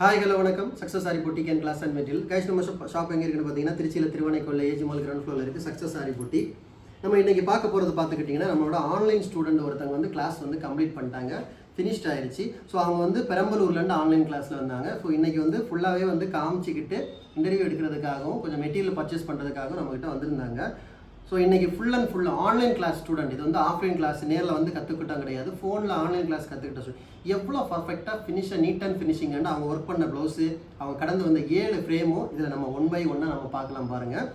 Hi hello வணக்கம் success sari boutique and class and material guys. நம்ம shop எங்கே இருக்குன்னு பார்த்தீங்கன்னா திருச்சியில் திருவானைக்கோயில் ஏஜி மால் கிரவுண்ட் ஃப்ளோரில் இருக்குது சக்ஸஸ் சாரி பொட்டி. நம்ம இன்றைக்கி பார்க்க போகிறது பார்த்துக்கிட்டிங்கன்னா நம்மளோட ஆன்லைன் ஸ்டூடெண்ட் ஒருத்தவங்க வந்து கிளாஸ் வந்து கம்ப்ளீட் பண்ணிட்டாங்க, ஃபினிஷ்ட் ஆயிடுச்சு. ஸோ அவங்க வந்து பெரம்பலூர்லேருந்து ஆன்லைன் கிளாஸில் வந்தாங்க. ஸோ இன்றைக்கி வந்து ஃபுல்லாகவே வந்து காமிச்சிக்கிட்டு இன்டர்வியூ எடுக்கிறதுக்காகவும் கொஞ்சம் மெட்டீரியல் பர்ச்சேஸ் பண்ணுறதுக்காகவும் நம்மகிட்ட வந்திருந்தாங்க. ஸோ இன்றைக்கி full and full online class student. இது வந்து ஆஃப்லைன் கிளாஸ் நேரில் வந்து கற்றுக்கிட்டாங்க கிடையாது, ஃபோனில் ஆன்லைன் கிளாஸ் கற்றுக்கிட்ட ஸ்டூடெண்ட். எவ்வளோ பர்ஃபெக்டாக ஃபினிஷாக நீட் அண்ட் ஃபினிஷிங் அண்ட் அவங்க ஒர்க் பண்ண ப்ளவுஸு, அவங்க கடந்து வந்த 7 ஃப்ரேமும் இதில் நம்ம 1 by 1 நம்ம பார்க்கலாம் பாருங்கள்.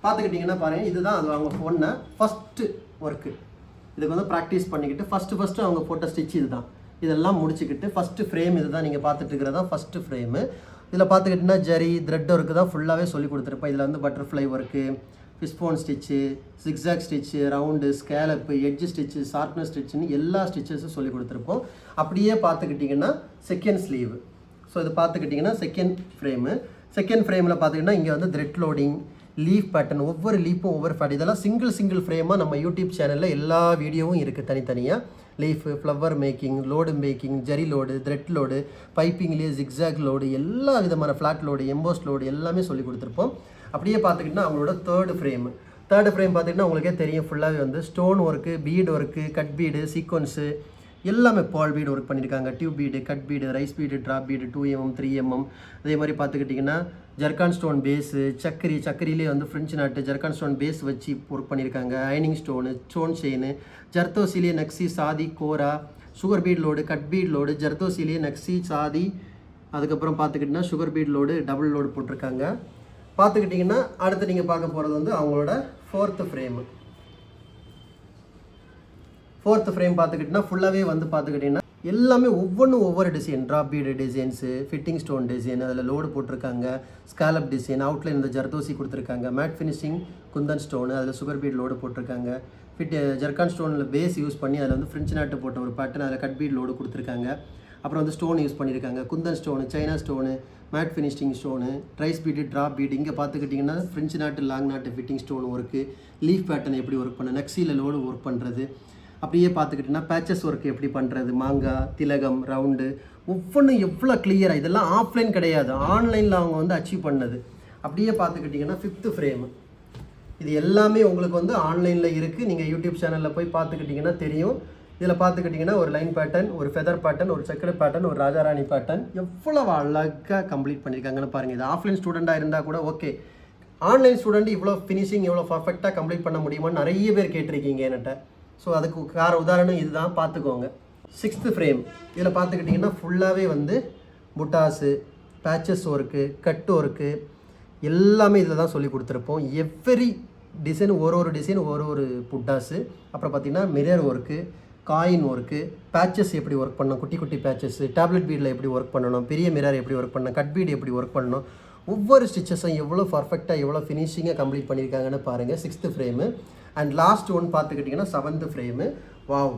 பார்த்துக்கிட்டிங்கன்னா பாருங்கள், இதுதான் அது அவங்க ஃபோனை ஃபஸ்ட்டு ஒர்க்கு. இதுக்கு வந்து ப்ராக்டிஸ் பண்ணிக்கிட்டு ஃபஸ்ட்டு அவங்க போட்ட ஸ்டிச் இது தான். இதெல்லாம் முடிச்சுக்கிட்டு ஃபஸ்ட்டு ஃப்ரேம் இது தான் நீங்கள் பார்த்துட்டு இருக்கிறது தான் ஃபஸ்ட்டு ஃப்ரேமு. இதில் பார்த்துக்கிட்டிங்கன்னா ஜரி த்ரெட் ஒர்க்கு தான் ஃபுல்லாகவே சொல்லி கொடுத்துருப்பேன். இதில் வந்து butterfly work, fishbone stitch, zigzag stitch, round, scallop, edge stitch, sharpness ஸ்டிச்சுன்னு எல்லா ஸ்டிச்சஸும் சொல்லி கொடுத்துருப்போம். அப்படியே பார்த்துக்கிட்டிங்கன்னா செகண்ட் ஸ்லீவ். ஸோ இது பார்த்துக்கிட்டிங்கன்னா செகண்ட் ஃப்ரேமில் பார்த்திங்கன்னா இங்கே வந்து த்ரெட் லோடிங், லீஃப் பேட்டர்ன், ஒவ்வொரு லீஃபும் ஒவ்வொரு பேட்டர்ன், இதெல்லாம் சிங்கிள் ஃப்ரேமாக நம்ம யூடியூப் சேனலில் எல்லா வீடியோவும் இருக்குது தனித்தனியாக. Leaf, flower making, load making, zari load, thread load, பைப்பிங்லேயே ஜிக்ஸாக் லோடு, எல்லா விதமான ஃப்ளாட் லோடு, எம்போஸ் லோடு எல்லாமே சொல்லி கொடுத்துருப்போம். அப்படியே பார்த்துக்கிட்டிங்கன்னா அவங்களோட தேர்டு ஃப்ரேம் பார்த்திங்கன்னா உங்களுக்கே தெரியும், ஃபுல்லாகவே வந்து stone work, bead work, cut bead, sequence எல்லாமே பால் பீடு ஒர்க் பண்ணியிருக்காங்க. Tube bead, cut bead, rice bead, drop bead, 2 mm 3 mm. அதே மாதிரி பார்த்துக்கிட்டிங்கன்னா ஜர்கான் ஸ்டோன் பேஸு, சக்கரிலே வந்து French knot zircon stone base வச்சு ஒர்க் பண்ணியிருக்காங்க. அயனிங் ஸ்டோனு, ஸ்டோன் செயினு, ஜர்தோசிலே நக்ஸி, சாதி, கோரா, sugar bead load, cut bead load, ஜர்தோசிலே நக்ஸி, சாதி, அதுக்கப்புறம் பார்த்துக்கிட்டிங்கன்னா sugar bead load, double load போட்டிருக்காங்க. பார்த்துக்கிட்டிங்கன்னா அடுத்து நீங்கள் பார்க்க போகிறது வந்து அவங்களோட ஃபோர்த்து ஃப்ரேம் பார்த்துக்கிட்டிங்கன்னா ஃபுல்லாகவே வந்து பார்த்துக்கிட்டிங்கன்னா எல்லாமே ஒவ்வொரு design, drop bead designs, fitting stone design, அதில் லோடு போட்டிருக்காங்க, ஸ்காலப் டிசைன், அவுட்லைன் இந்த ஜர்தோசி கொடுத்துருக்காங்க, மேட் ஃபினிஷிங் குந்தன் ஸ்டோனு, அதில் சுகர் பீட் லோடு போட்டிருக்காங்க, ஜர்கான் ஸ்டோனில் பேஸ் யூஸ் பண்ணி அதில் வந்து ஃப்ரெஞ்சு நாட்டு போட்ட ஒரு பேட்டர்ன், அதில் கட் பீட் லோடு கொடுத்துருக்காங்க. அப்புறம் வந்து ஸ்டோன் யூஸ் பண்ணியிருக்காங்க, kundan stone, China stone, matte finishing stone, ட்ரைஸ் பீடு, ட்ராப் பீடு. இங்கே பார்த்துக்கிட்டிங்கன்னா French knot, long knot fitting stone work, leaf pattern எப்படி ஒர்க் பண்ண, நக்ஸியில் லோடு ஒர்க் பண்ணுறது. அப்படியே பார்த்துக்கிட்டிங்கன்னா பேச்சஸ் ஒர்க் எப்படி பண்ணுறது, மாங்காய், திலகம், ரவுண்டு, ஒவ்வொன்றும் எவ்வளோ கிளியராக. இதெல்லாம் ஆஃப்லைன் கிடையாது, ஆன்லைனில் அவங்க வந்து அச்சீவ் பண்ணது. அப்படியே பார்த்துக்கிட்டிங்கன்னா 5th ஃப்ரேம். இது எல்லாமே உங்களுக்கு வந்து ஆன்லைனில் இருக்குது. நீங்கள் யூடியூப் சேனலில் போய் பார்த்துக்கிட்டிங்கன்னா தெரியும். இதில் பார்த்துக்கிட்டிங்கன்னா ஒரு லைன் பேட்டர்ன், ஒரு ஃபெதர் பேட்டர்ன், ஒரு சக்கரை பேட்டர்ன், ஒரு ராஜாராணி பேட்டர்ன், எவ்வளோ அழகாக கம்ப்ளீட் பண்ணியிருக்காங்கன்னு பாருங்கள். இது ஆஃப்லைன் ஸ்டூடெண்ட்டாக இருந்தால் கூட ஓகே, ஆன்லைன் ஸ்டூடெண்ட் இவ்வளோ ஃபினிஷிங் எவ்வளோ பர்ஃபெக்டாக கம்ப்ளீட் பண்ண முடியுமான்னு நிறைய பேர் கேட்டிருக்கீங்க என்கிட்ட. ஸோ அதுக்கு உதாரணம் இதுதான், பார்த்துக்கோங்க. 6th ஃப்ரேம் இதில் பார்த்துக்கிட்டிங்கன்னா ஃபுல்லாகவே வந்து புட்டாஸு, பேச்சஸ் ஒர்க்கு, கட்டு ஒர்க்கு எல்லாமே இதில் தான் சொல்லி கொடுத்துருப்போம். எவ்ரி டிசைன், ஒரு டிசைன், ஒரு புட்டாஸு. அப்புறம் பார்த்திங்கன்னா mirror work, coin work, patches எப்படி ஒர்க் பண்ணணும், குட்டி பேச்சஸ், டேப்லெட் பீடில் எப்படி ஒர்க் பண்ணணும், பெரிய மிரர் எப்படி ஒர்க் பண்ணணும், கட் பீடு எப்படி ஒர்க் பண்ணணும், ஒவ்வொரு ஸ்டிச்சஸும் எவ்வளோ பர்ஃபெக்டாக எவ்வளோ ஃபினிஷிங்காக கம்ப்ளீட் பண்ணியிருக்காங்கன்னு பாருங்கள். 6th frame. And last one பார்த்துக்கிட்டிங்கன்னா 7th frame. Wow,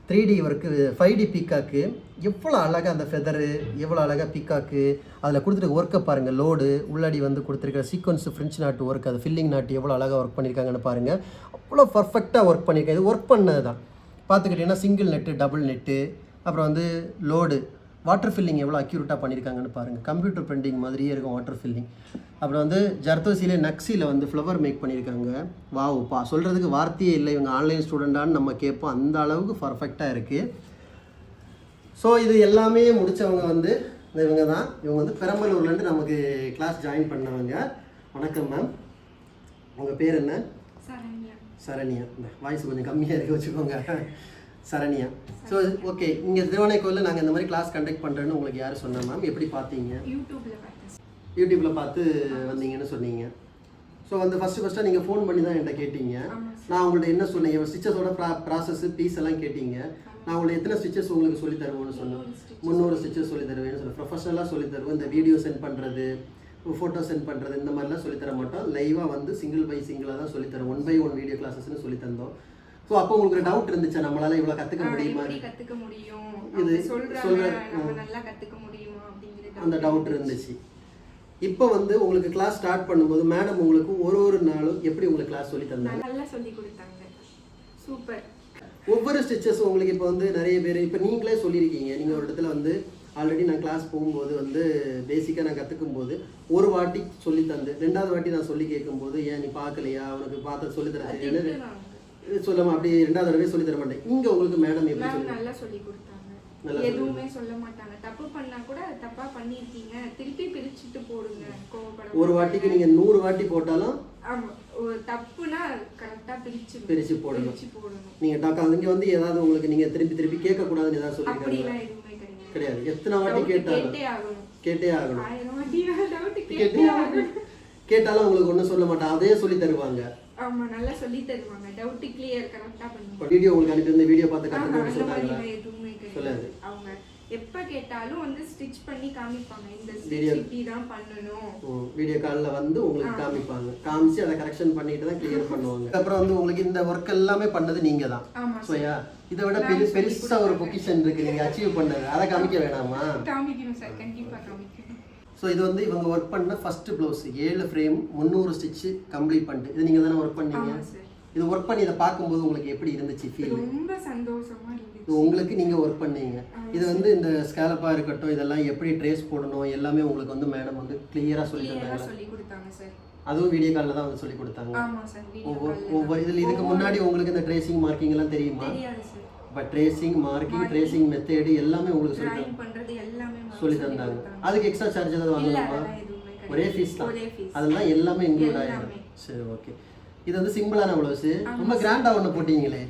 3D work, 5D peacock, எவ்வளோ அழகாக அந்த ஃபெதரு, எவ்வளோ அழகாக பீக்காக்கு, அதில் கொடுத்துருக்க ஒர்க்கை பாருங்கள். லோடு உள்ளடி வந்து கொடுத்துருக்க சீக்வன்ஸ், ஃப்ரெஞ்சு நாட்டு ஒர்க், அது ஃபில்லிங் நாட்டு எவ்வளோ அழகாக ஒர்க் பண்ணியிருக்காங்கன்னு பாருங்கள். அவ்வளோ பர்ஃபெக்டாக ஒர்க் பண்ணியிருக்காங்க. இது ஒர்க் பண்ணது தான். பார்த்துக்கிட்டிங்கன்னா சிங்கிள் நெட்டு, டபுள் நெட்டு, அப்புறம் வந்து லோடு, வாட்டர் ஃபில்லிங் எவ்வளோ அக்யூரேட்டாக பண்ணியிருக்காங்கன்னு பாருங்கள். கம்ப்யூட்டர் பிரிண்டிங் மாதிரியே இருக்கும் வாட்டர் ஃபில்லிங். அப்புறம் வந்து ஜர்தோசிலே நக்ஸியில் வந்து ஃப்ளவர் மேக் பண்ணியிருக்காங்க. வாவுப்பா, சொல்கிறதுக்கு வார்த்தையே இல்லை. இவங்க ஆன்லைன் ஸ்டூடெண்ட்டான்னு நம்ம கேட்போம், அந்த அளவுக்கு பர்ஃபெக்டாக இருக்குது. ஸோ இது எல்லாமே முடித்தவங்க வந்து இவங்க தான். இவங்க வந்து பெரம்பலூர்லேருந்து நமக்கு கிளாஸ் ஜாயின் பண்ணவங்க. வணக்கம் மேம், உங்கள் பேர் என்ன? சரண்யா. இந்த வாய்ஸ் கொஞ்சம் கம்மியாக இருக்க வச்சுக்கோங்க. சரண்யா. ஸோ ஓகே, இங்கே திருவானைக்கோயிலில் நாங்கள் இந்த மாதிரி கிளாஸ் கண்டக்ட் பண்ணுறேன்னு உங்களுக்கு யார் சொன்னா மேம்? எப்படி பார்த்தீங்க? யூடியூப்பில் பார்த்து வந்தீங்கன்னு சொன்னீங்க. ஸோ வந்து ஃபஸ்ட்டாக நீங்கள் ஃபோன் பண்ணி தான் என்கிட்ட கேட்டீங்க. நான் உங்கள்கிட்ட என்ன சொன்னீங்க, ஸ்டிச்சஸோட ப்ராசஸ், பீஸ் எல்லாம் கேட்டீங்க. நான் உங்களை எத்தனை ஸ்டிச்சஸ் உங்களுக்கு சொல்லி தருவோம்னு சொன்னேன். 300 ஸ்டிச்சஸ் சொல்லி தருவேன்னு சொன்னேன். ப்ரொஃபஷனலாக சொல்லி தருவோம். இந்த வீடியோ சென்ட் பண்ணுறது, ஃபோட்டோ சென்ட் பண்ணுறது, இந்த மாதிரிலாம் சொல்லித்தர மாட்டோம். லைவாக வந்து சிங்கிள் பை சிங்கிளாக தான் சொல்லித்தரோம். 1 by 1 வீடியோ கிளாஸஸ்ன்னு சொல்லி தந்தோம். ஸோ அப்போ உங்களுக்கு ஒரு டவுட் இருந்துச்சு, நம்மளால இவ்வளோ கற்றுக்க முடியுமா, இது சொல்கிற அந்த டவுட் இருந்துச்சு. இப்போ வந்து உங்களுக்கு கிளாஸ் ஸ்டார்ட் பண்ணும்போது மேடம் உங்களுக்கு ஒரு நாளும் எப்படி உங்களுக்கு கிளாஸ் சொல்லி தந்தாங்க? நல்லா சொல்லி கொடுத்தாங்க. சூப்பர். ஒவ்வொரு ஸ்டிச்சஸும் உங்களுக்கு இப்போ வந்து நிறைய பேர் இப்போ நீங்களே சொல்லியிருக்கீங்க, நீங்கள் ஒரு இடத்துல வந்து ஆல்ரெடி நான் கிளாஸ் போகும்போது வந்து பேசிக்காக நான் கற்றுக்கும் போது ஒரு வாட்டி சொல்லி தந்து 2வது வாட்டி நான் சொல்லி கேட்கும்போது ஏன் நீ பார்க்கலையா உனக்கு பார்த்து சொல்லி தர தெரியுன்னு சொல்லாமல் அப்படி 2வது தடவை சொல்லி தர மாட்டேன். இங்கே உங்களுக்கு மேடம் எப்படி நல்லா சொல்லி கொடுத்தாங்க, எதுவுமே சொல்ல மாட்டாங்க. தப்பு பண்ணா கூட தப்பா பண்ணிருக்கீங்க திருப்பி பிரிச்சுட்டு போடுங்க, கோவப்பட ஒரு வாட்டிக்கு நீங்க 100 வாட்டி போட்டாலும் ஆமா ஒரு தப்புனா கரெக்டா பிரிச்சு போடணும். நீங்க டாக்டர் இங்க வந்து ஏதாவது உங்களுக்கு நீங்க திருப்பி கேட்க கூடாதுன்னு ஏதாவது சொல்லிருக்காங்க? அப்படிலாம் எதுவுமே கிடையாது. எத்தனை வாட்டி கேட்டாலும் கேட்டே ஆகணும். 1000 வாட்டி டவுட் கேட்டாலும் உங்களுக்கு ஒண்ணும் சொல்ல மாட்டாங்க, அதே சொல்லி தருவாங்க. ஆமா நல்லா சொல்லி தருவாங்க, டவுட் கிளியர் கரெக்ட்டா பண்ணுவாங்க. வீடியோ உங்களுக்கு அனுப்பி இந்த வீடியோ பார்த்து கத்துக்கணும்னு சொன்னாங்க. எதுவுமே கிடையாது. அவங்க எப்ப கேட்டாலும் வந்து ஸ்டிட்ச் பண்ணி காமிப்பாங்க, இந்த ஸ்டிட்ச் இப்படி தான் பண்ணனும். வீடியோ கால்ல வந்து உங்களுக்கு காமிப்பாங்க, காமிச்சு அதை கரெக்ஷன் பண்ணிட்டு தான் கிளியர் பண்ணுவாங்க. அப்புறம் வந்து உங்களுக்கு இந்த வர்க் எல்லாமே பண்ணது நீங்க தான். சோயா இதை விட பெருசா ஒரு பொசிஷன் இருக்கு நீங்க அச்சீவ் பண்ணது, அதை காமிக்க வேணாமா? காமிக்கணும் சார், கண்டிப்பா காமிக்கணும். ஸோ இது வந்து இவங்க ஒர்க் பண்ண first blouse 7 frame 300 stitch complete பண்ணிட்டு இது நீங்க தானே ஒர்க் பண்ணீங்க? இது ஒர்க் பண்ணி இதை பார்க்கும்போது உங்களுக்கு எப்படி இருந்துச்சு ஃபீல்? ரொம்ப சந்தோஷமா இருந்துச்சு. உங்களுக்கு நீங்க ஒர்க் பண்ணீங்க, இது வந்து இந்த ஸ்கேலப்பா இருக்கட்டும் இதெல்லாம் எப்படி ட்ரேஸ் போடணும் எல்லாமே உங்களுக்கு வந்து மேடம் வந்து கிளியரா சொல்லி கொடுத்தாங்க சார். அதுவும் வீடியோ கால்ல தான் வந்து சொல்லி கொடுத்தாங்க. ஆமா சார், ஒவ்வொரு இதுக்கு முன்னாடி உங்களுக்கு இந்த ட்ரேசிங் மார்க்கிங் எல்லாம் தெரியுமா? தெரியாது sir. But tracing marking tracing method எல்லாமே உங்களுக்கு சொல்லி தந்தாங்க. அதுக்கு எக்ஸ்ட்ரா சார்ஜ் ஏதாவது வாங்கலாமா? ஒரே ஃபீஸ் தான், அதெல்லாம் எல்லாமே இன்க்ளூட் ஆயிடும். சரி ஓகே. இது வந்து சிம்பிளான ப்ளவுஸ், ரொம்ப கிராண்டா ஒன்று போட்டீங்களே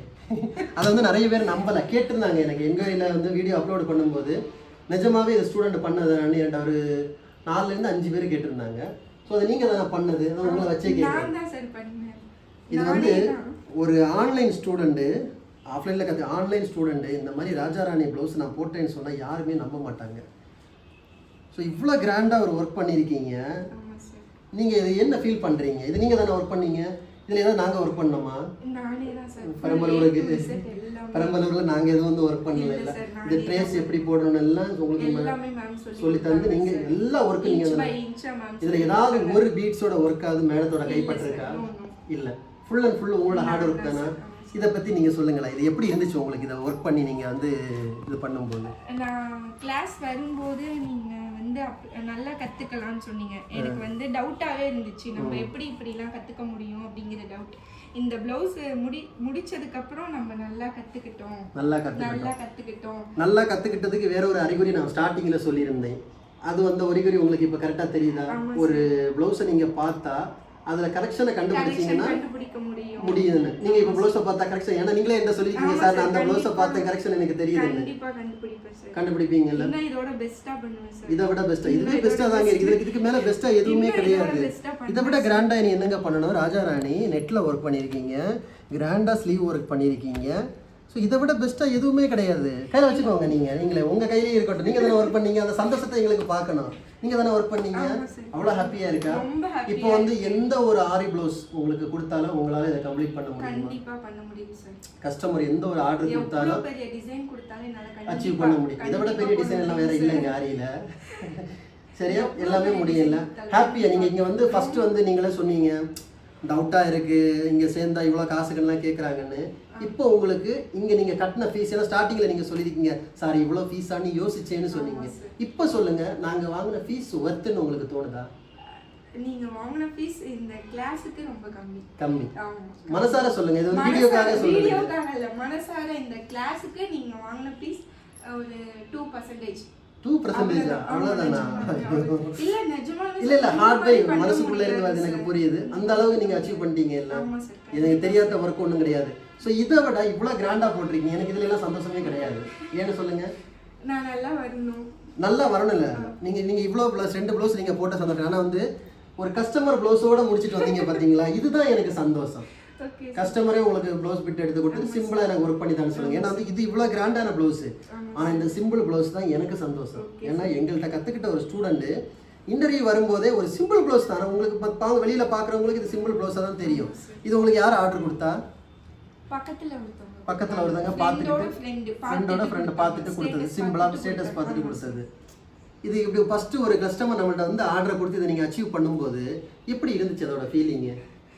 அதை வந்து நிறைய பேர் நம்பலை, கேட்டிருந்தாங்க எனக்கு என்கொயரியில் வந்து வீடியோ அப்லோட் பண்ணும்போது. நிஜமாவே இது ஸ்டூடெண்ட் பண்ணதுன்னு என்கிட்ட ஒரு 4லேருந்து 5 பேர் கேட்டிருந்தாங்க. ஸோ அதை நீங்கள் தானே பண்ணது, அதை உங்களை வச்சே கேட்குறேன். இது வந்து ஒரு ஆன்லைன் ஸ்டூடெண்ட்டு ஆஃப்லைனில் கற்று ஆன்லைன் ஸ்டூடெண்ட்டு இந்த மாதிரி ராஜாராணி ப்ளவுஸ் நான் போட்டேன்னு சொன்னால் யாருமே நம்ப மாட்டாங்க. ஸோ இவ்வளோ கிராண்டாக ஒரு ஒர்க் பண்ணியிருக்கீங்க, நீங்கள் இது என்ன ஃபீல் பண்ணுறீங்க? இது நீங்கள் தானே ஒர்க் பண்ணீங்க, இதில் ஏதாவது நாங்கள் ஒர்க் பண்ணோமா? பெரம்பலூரில் நாங்கள் எதுவும் வந்து ஒர்க் பண்ணல. இல்லை இந்த ட்ரேஸ் எப்படி போடணும் எல்லாம் உங்களுக்கு சொல்லி தந்து நீங்கள் எல்லா ஒர்க்கும் நீங்கள் இதில் ஏதாவது ஒரு பீட்ஸோட ஒர்க்காவது மேடத்தோட கைப்பற்றிருக்கா? இல்லை, ஃபுல் அண்ட் ஃபுல் உங்களோட ஹார்ட் ஒர்க் தானே. இதை பற்றி நீங்கள் சொல்லுங்களேன், இது எப்படி இருந்துச்சு உங்களுக்கு இதை ஒர்க் பண்ணி நீங்கள் வந்து இது பண்ணும்போது? நான் கிளாஸ் வரும்போது நீங்கள் வந்து நல்லா கற்றுக்கலாம்னு சொன்னீங்க. எனக்கு வந்து டவுட்டாகவே இருந்துச்சு, நம்ம எப்படி இப்படிலாம் கற்றுக்க முடியும் அப்படிங்கிற டவுட். இந்த ப்ளவுஸ் முடிச்சதுக்கப்புறம் நம்ம நல்லா கற்றுக்கிட்டோம். நல்லா கற்றுக்கிட்டதுக்கு வேற ஒரு அறிகுறி நான் ஸ்டார்டிங்கில் சொல்லியிருந்தேன். அது வந்து அறிகுறி உங்களுக்கு இப்போ கரெக்டாக தெரியுதா? ஒரு ப்ளவுஸை நீங்கள் பார்த்தா அதில் கரெக்ஷனை கண்டுபிடிச்சிங்கன்னா முடியுதுன்னு. நீங்கள் இப்போ ப்ளவுஸை பார்த்தா கரெக்ஷன், ஏன்னா நீங்களே என்ன சொல்லியிருக்கீங்க சார், நான் அந்த ப்ளவுஸை பார்த்த கரெக்ஷன் எனக்கு தெரியுதுன்னு கண்டுபிடிப்பீங்கல்ல. இதை விட பெஸ்ட்டாக, இதுவே பெஸ்ட்டாக தாங்க இருக்குது. இதுக்கு மேலே பெஸ்ட்டாக எதுவுமே கிடையாது. இதை விட கிராண்டாக நீ என்னங்க பண்ணணும்? ராஜாராணி நெட்டில் ஒர்க் பண்ணியிருக்கீங்க, கிராண்டாக ஸ்லீவ் ஒர்க் பண்ணியிருக்கீங்க. ஸோ இதை விட பெஸ்ட்டாக எதுவுமே கிடையாது. கையில் வச்சுக்கோங்க, நீங்களே உங்கள் கையிலே இருக்கட்டும். நீங்கள் தானே ஒர்க் பண்ணீங்க, அந்த சந்தோஷத்தை எங்களுக்கு பார்க்கணும். நீங்கள் தானே ஒர்க் பண்ணீங்க, அவ்வளோ ஹாப்பியாக இருக்கா? இப்போ வந்து எந்த ஒரு ஆரி ப்ளவுஸ் உங்களுக்கு கொடுத்தாலும் உங்களால் இதை கம்ப்ளீட் பண்ண முடியும். கஸ்டமர் எந்த ஒரு ஆர்டர் கொடுத்தாலும் அச்சீவ் பண்ண முடியும். இதை விட பெரிய டிசைன் எல்லாம் வேற இல்லைங்க ஆரியில். சரியா, எல்லாமே முடியல. ஹாப்பியாக நீங்கள் இங்கே வந்து ஃபஸ்ட்டு வந்து நீங்களே சொன்னீங்க டவுட்டாக இருக்குது, இங்கே சேர்ந்தா இவ்வளோ காசுகள்லாம் கேட்குறாங்கன்னு. இப்போ உங்களுக்கு இங்கே நீங்கள் கட்டின ஃபீஸ் எல்லாம் ஸ்டார்டிங்கில் நீங்கள் சொல்லியிருக்கீங்க சார் இவ்வளோ ஃபீஸான்னு யோசிச்சேன்னு சொன்னீங்க. இப்போ சொல்லுங்கள், நாங்கள் வாங்கின ஃபீஸ் ஒர்த்துன்னு உங்களுக்கு தோணுதா? நீங்க வாங்குன ஃபீஸ் இந்த கிளாஸுக்கு ரொம்ப கம்மி. மனசார சொல்லுங்க, இது ஒரு வீடியோக்காக சொல்லுங்க. வீடியோக்காக இல்ல, மனசார இந்த கிளாஸுக்கு நீங்க வாங்குன ஃபீஸ் ஒரு 2%. 2% அவ்வளவுதானா? இல்ல நிஜமாவே இல்ல ஹார்ட் பை மனசுக்குள்ள இருந்து அது எனக்கு புரியுது. அந்த அளவுக்கு நீங்க அச்சீவ் பண்ணிட்டீங்க. இல்ல எனக்கு தெரியாத ஒர்க் ஒன்றும் கிடையாது. ஸோ இதை விட இவ்வளோ கிராண்டா போட்டிருக்கீங்க, எனக்கு இதுல எல்லாம் சந்தோஷமே கிடையாது. ஏன்னு சொல்லுங்க? நான் நல்லா வரணும் இல்லை நீங்க இவ்வளோ ப்ளஸ் 2 ப்ளவுஸ் நீங்க போட்ட சந்தோஷம். ஆனால் வந்து ஒரு கஸ்டமர் ப்ளவுஸோட முடிச்சுட்டு வந்தீங்க பார்த்தீங்களா, இதுதான் எனக்கு சந்தோஷம். கஸ்டமரே உங்களுக்கு ப்ளவுஸ் பிட் எடுத்து கொடுத்து சிம்பிளாக எனக்கு ஒர்க் பண்ணி தானே சொல்லுங்க. ஏன்னா வந்து இது இவ்வளோ கிராண்டான ப்ளவுஸு, ஆனால் இந்த சிம்பிள் ப்ளவுஸ் தான் எனக்கு சந்தோஷம். ஏன்னா எங்கள்கிட்ட கற்றுக்கிட்ட ஒரு ஸ்டூடெண்ட்டு இன்டர்வியூ வரும்போதே ஒரு சிம்பிள் ப்ளவுஸ் தானே உங்களுக்கு வெளியில் பார்க்குறவங்களுக்கு இது சிம்பிள் ப்ளவுஸாக தான் தெரியும். இது உங்களுக்கு யார் ஆர்டர் கொடுத்தா? பக்கத்தில் ஒருத்தங்க பார்த்துக்கிட்டு ஃப்ரெண்டை பார்த்துட்டு கொடுத்தது, சிம்பிளாக ஸ்டேட்டஸ் பார்த்துட்டு கொடுத்தது. இது இப்படி ஃபஸ்ட்டு ஒரு கஸ்டமர் நம்மள்ட்ட வந்து ஆர்டரை கொடுத்து இதை நீங்கள் அச்சீவ் பண்ணும்போது எப்படி இருந்துச்சு அதோட ஃபீலிங்கு?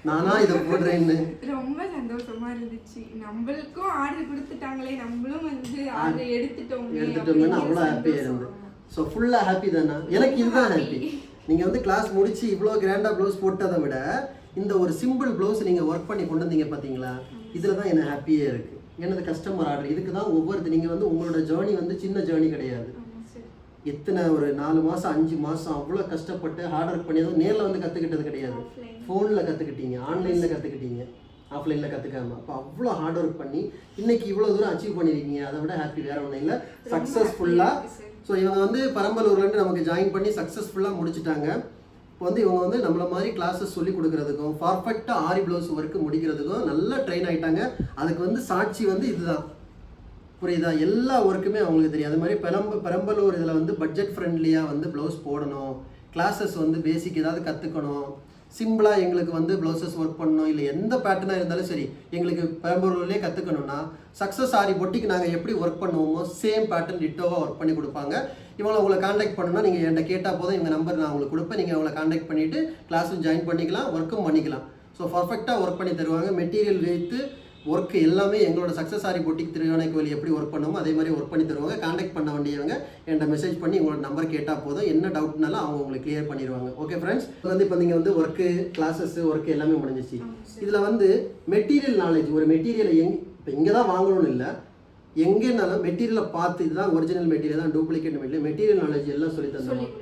நானா இதை போடுறேன்னு ரொம்ப சந்தோஷமா இருந்துச்சு. நம்மளுக்கும் ஆர்டர் கொடுத்துட்டாங்களே, நம்மளும் வந்து ஆர்டர் எடுத்துட்டோம்னு அவ்வளோ ஹாப்பியாக இருந்து. ஸோ ஃபுல்லாக ஹாப்பி தானே? எனக்கு இதுதான் ஹாப்பி. நீங்கள் வந்து கிளாஸ் முடிச்சு இவ்வளோ கிராண்டாக ப்ளவுஸ் போட்டதை விட இந்த ஒரு சிம்பிள் ப்ளவுஸ் நீங்கள் ஒர்க் பண்ணி கொண்டு வந்தீங்க பார்த்தீங்களா, இதில் தான் எனக்கு ஹாப்பியே இருக்குது. எனது கஸ்டமர் ஆர்டர் இதுக்கு தான் ஒவ்வொருத்தர் நீங்கள் வந்து உங்களோட ஜேர்னி வந்து சின்ன ஜேர்னி கிடையாது. எத்தனை ஒரு 4 மாதம் 5 மாதம் அவ்வளோ கஷ்டப்பட்டு ஹார்ட் ஒர்க் பண்ணி அதுவும் நேரில் வந்து கற்றுக்கிட்டது கிடையாது. ஃபோனில் கற்றுக்கிட்டீங்க, ஆன்லைனில் கற்றுக்கிட்டீங்க, ஆஃப்லைனில் கற்றுக்காம. அப்போ அவ்வளோ ஹார்ட் ஒர்க் பண்ணி இன்னைக்கு இவ்வளோ தூரம் அச்சீவ் பண்ணியிருக்கீங்க. அதை விட ஹாப்பி வேறு ஒன்றும் இல்லை. சக்ஸஸ்ஃபுல்லாக ஸோ இவங்க வந்து பெரம்பலூர்லேருந்து நமக்கு ஜாயின் பண்ணி சக்ஸஸ்ஃபுல்லாக முடிச்சுட்டாங்க. இப்போ வந்து இவங்க வந்து நம்மள மாதிரி கிளாஸஸ் சொல்லி கொடுக்குறதுக்கும் பர்ஃபெக்டாக ஆரி ப்ளவுஸ் ஒர்க்கு முடிக்கிறதுக்கும் நல்லா ட்ரெயின் ஆகிட்டாங்க. அதுக்கு வந்து சாட்சி வந்து இதுதான். புரியுதா? எல்லா ஒர்க்குமே அவங்களுக்கு தெரியும். அது மாதிரி பெரம்பலூர் இதில் வந்து பட்ஜெட் ஃப்ரெண்ட்லியாக வந்து ப்ளவுஸ் போடணும், கிளாஸஸ் வந்து பேசிக் ஏதாவது கற்றுக்கணும், சிம்பிளாக எங்களுக்கு வந்து ப்ளவுசஸ் ஒர்க் பண்ணணும், இல்லை எந்த பேட்டர்னாக இருந்தாலும் சரி எங்களுக்கு பெரம்பலூர்லேயே கற்றுக்கணும்னா சக்ஸஸ் ஆரி பொட்டிக்கு நாங்கள் எப்படி ஒர்க் பண்ணுவோமோ சேம் பேட்டர்ன் டிட்டோவாக ஒர்க் பண்ணி கொடுப்பாங்க. இவங்களை உங்களை காண்டாக்ட் பண்ணணும்னா நீங்கள் என்கிட்ட கேட்டால் போதும், இந்த நம்பர் நான் உங்களுக்கு கொடுப்பேன். நீங்கள் அவங்களை காண்டாக்ட் பண்ணிவிட்டு கிளாஸும் ஜாயின் பண்ணிக்கலாம், ஒர்க்கும் பண்ணிக்கலாம். ஸோ பர்ஃபெக்டாக ஒர்க் பண்ணி தருவாங்க. மெட்டீரியல் வைத்து ஒர்க் எல்லாமே எங்களோட சக்ஸஸ் ஆரி பொட்டிக் திருவானைக்கோவில் எப்படி ஒர்க் பண்ணுமோ அதே மாதிரி ஒர்க் பண்ணி தருவாங்க. காண்டாக்ட் பண்ண வேண்டியவங்க என்கிட்ட மெசேஜ் பண்ணி உங்களோட நம்பர் கேட்டால் போதும், என்ன டவுட்னாலும் அவங்க உங்களுக்கு கிளியர் பண்ணிடுவாங்க. ஓகே ஃப்ரெண்ட்ஸ், இப்போ நீங்கள் வந்து ஒர்க்கு கிளாஸஸ் ஒர்க்கு எல்லாமே முடிஞ்சிச்சு. இதில் வந்து மெட்டீரியல் நாலேஜ், ஒரு மெட்டீரியலை இப்போ இங்கே தான் வாங்கணும்னு இல்லை, எங்கேனாலும் மெட்டீரியலை பார்த்து இதுதான் ஒரிஜினல் மெட்டீரியல் தான் டூப்ளிகேட் மெட்டீரியல் நாலேஜ் எல்லாம் சொல்லி தந்துடுவோம்.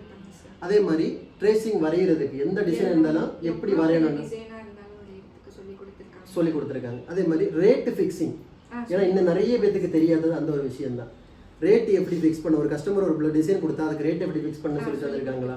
அதே மாதிரி ட்ரேசிங் வரைகிறதுக்கு எந்த டிசைன் இருந்தாலும் எப்படி வரையணும்னு சொல்லி கொடுத்துருக்காங்க. அதே மாதிரி ரேட்டு ஃபிக்ஸிங், ஏன்னா இன்னும் நிறைய பேத்துக்கு தெரியாதது அந்த ஒரு விஷயம் தான். ரேட்டு எப்படி ஃபிக்ஸ் பண்ண, ஒரு கஸ்டமர் ஒரு டிசைன் கொடுத்தா அதுக்கு ரேட் எப்படி ஃபிக்ஸ் பண்ண சொல்லி தந்துருக்காங்களா.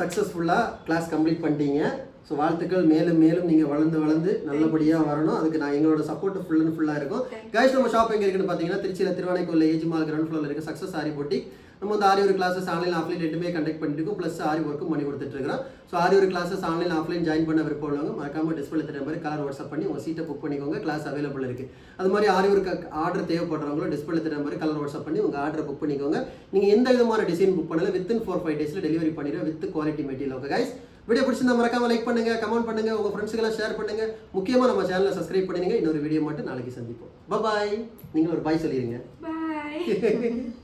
சக்ஸஸ்ஃபுல்லாக கிளாஸ் கம்ப்ளீட் பண்ணிட்டீங்க. ஸோ வாழ்த்துக்கள். மேலும் மேலும் நீங்கள் வளர்ந்து நல்லபடியாக வரணும். அதுக்கு நான் எங்களோட சப்போர்ட் ஃபுல்லாக இருக்கும். கைஸ், நம்ம ஷாப் எங்கே இருக்குன்னு பார்த்தீங்கன்னா திருச்சியில் திருவானைக்கோவில் ஏஜி மால் கிரவுண்ட் ஃப்ளோரில் இருக்குது சக்ஸஸ் ஆரி பொட்டிக். நம்ம வந்து ஆரி ஒரு கிளாஸஸ் ஆன்லைன் ஆஃப்லைன் ரெண்டுமே கண்டக்ட் பண்ணிருக்கோம், ப்ளஸ் ஆரி ஒர்க்கும் பண்ணி கொடுத்துட்ருக்கோம். ஸோ ஆரி ஒரு கிளாஸஸ் ஆன்லைன் ஆஃப்லைன் ஜாயின் பண்ண விருப்பம் உள்ளவங்க மறக்காம டிஸ்பிளே தெரியாத மாதிரி கலர் வாட்ஸ்அப் பண்ணி உங்கள் சீட்டை புக் பண்ணிக்கோங்க. கிளாஸ் அவைலபிள் இருக்குது. அது மாதிரி ஆரி ஒரு ஆர்டர் தேவைப்படுறவங்களும் டிஸ்பிளே தெரியாத மாதிரி கலர் வாட்ஸ்அப் பண்ணி உங்கள் ஆர்டரை புக் பண்ணிக்கோங்க. நீங்கள் எந்த விதமான டிசைன் புக் பண்ணல வித்தின் 4-5 டேஸில் டெலிவரி பண்ணிடுவோம் with quality material. Okay guys, video பிடிச்சிருந்தா மறக்காம லைக் பண்ணுங்க, கமெண்ட் பண்ணுங்க, உங்க ஃப்ரெண்ட்ஸ்க்கெல்லாம் ஷேர் பண்ணுங்க. முக்கியமாக நம்ம சேனலை சப்ஸ்கிரைப் பண்ணுங்க. இன்னொரு வீடியோ மட்டும் நாளைக்கு சந்திப்போம். பாய். நீங்களும் ஒரு பாய் சொல்லிடுங்க. பாய்.